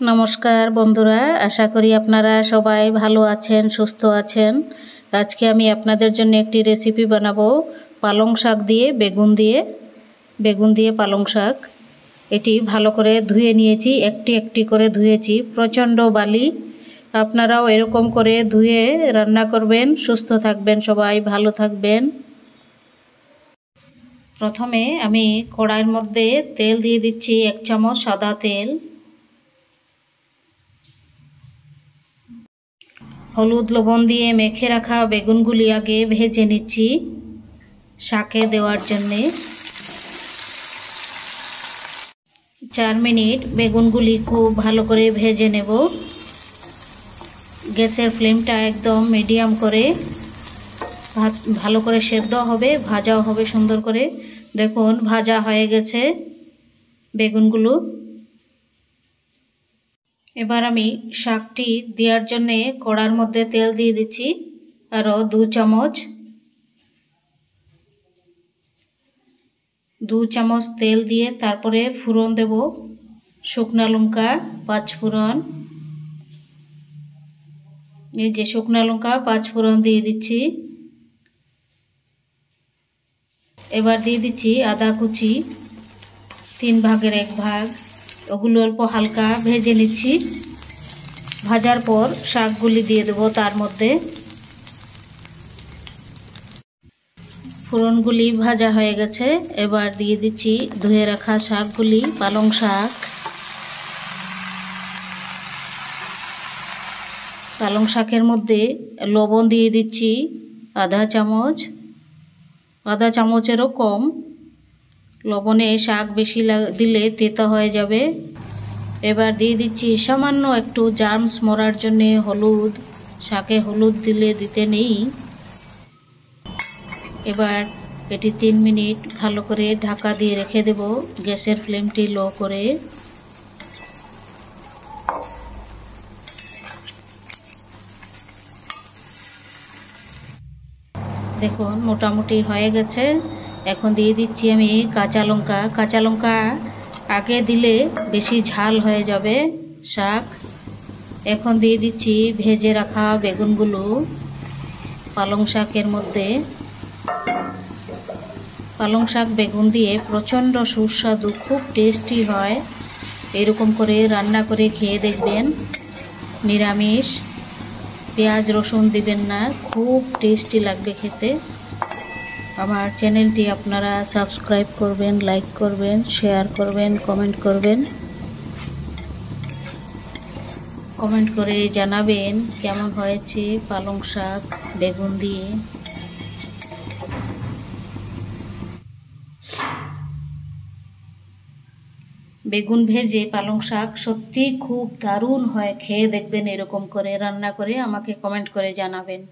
নমস্কার বন্ধুরা, আশা করি আপনারা সবাই ভালো আছেন, সুস্থ আছেন। আজকে আমি আপনাদের জন্য একটি রেসিপি বানাবো পালং শাক দিয়ে বেগুন দিয়ে পালং শাক। এটি ভালো করে ধুয়ে নিয়েছি, একটি একটি করে ধুয়েছি, প্রচণ্ড বালি। আপনারাও এরকম করে ধুয়ে রান্না করবেন, সুস্থ থাকবেন, সবাই ভালো থাকবেন। প্রথমে আমি কড়াইয়ের মধ্যে তেল দিয়ে দিচ্ছি, 1 চামচ সাদা তেল। হলুদ লবণ দিয়ে মেখে রাখা বেগুনগুলি আগে ভেজে নিচ্ছি শাকে দেওয়ার জন্যে। 4 মিনিট বেগুনগুলি খুব ভালো করে ভেজে নেব। গ্যাসের ফ্লেমটা একদম মিডিয়াম করে, ভালো করে সেদ্ধ হবে, ভাজাও হবে সুন্দর করে। দেখুন ভাজা হয়ে গেছে বেগুনগুলো। এবার আমি শাকটি দেওয়ার জন্যে কড়ার মধ্যে তেল দিয়ে দিচ্ছি, আরও 2 চামচ। 2 চামচ তেল দিয়ে তারপরে ফোড়ন দেব, শুকনো লঙ্কা, 5 ফোড়ন। এই যে শুকনো লঙ্কা 5 ফোড়ন দিয়ে দিচ্ছি। এবার দিয়ে দিচ্ছি আদা কুচি, 3 ভাগের 1 ভাগ। ওগুলো অল্প হালকা ভেজে নিচ্ছি। ভাজার পর শাকগুলি দিয়ে দেবো তার মধ্যে। ফোড়নগুলি ভাজা হয়ে গেছে, এবার দিয়ে দিচ্ছি ধুয়ে রাখা শাকগুলি, পালং শাক। পালং শাকের মধ্যে লবণ দিয়ে দিচ্ছি আধা চামচ, আধা চামচেরও কম। লবণে শাক বেশি দিলে তেতো হয়ে যাবে। এবার দিয়ে দিচ্ছি সামান্য একটু জার্মস মরার জন্যে হলুদ। শাকে হলুদ দিতে নেই। এবার এটি 3 মিনিট ভালো করে ঢাকা দিয়ে রেখে দেব, গ্যাসের ফ্লেমটি লো করে। দেখুন মোটামুটি হয়ে গেছে। এখন দিয়ে দিচ্ছি আমি কাঁচা লঙ্কা। কাঁচা লঙ্কা আগে দিলে বেশি ঝাল হয়ে যাবে শাক। এখন দিয়ে দিচ্ছি ভেজে রাখা বেগুনগুলো পালং শাকের মধ্যে। পালং শাক বেগুন দিয়ে প্রচণ্ড সুস্বাদু, খুব টেস্টি হয়। এরকম করে রান্না করে খেয়ে দেখবেন। নিরামিষ, পেঁয়াজ রসুন দিবেন না, খুব টেস্টি লাগবে খেতে। আমার চ্যানেলটি আপনারা সাবস্ক্রাইব করবেন, লাইক করবেন, শেয়ার করবেন, কমেন্ট করবেন। কমেন্ট করে জানাবেন কেমন হয়েছে পালং শাক বেগুন দিয়ে। বেগুন ভেজে পালং শাক সত্যি খুব দারুণ হয়, খেয়ে দেখবেন। এরকম করে রান্না করে আমাকে কমেন্ট করে জানাবেন।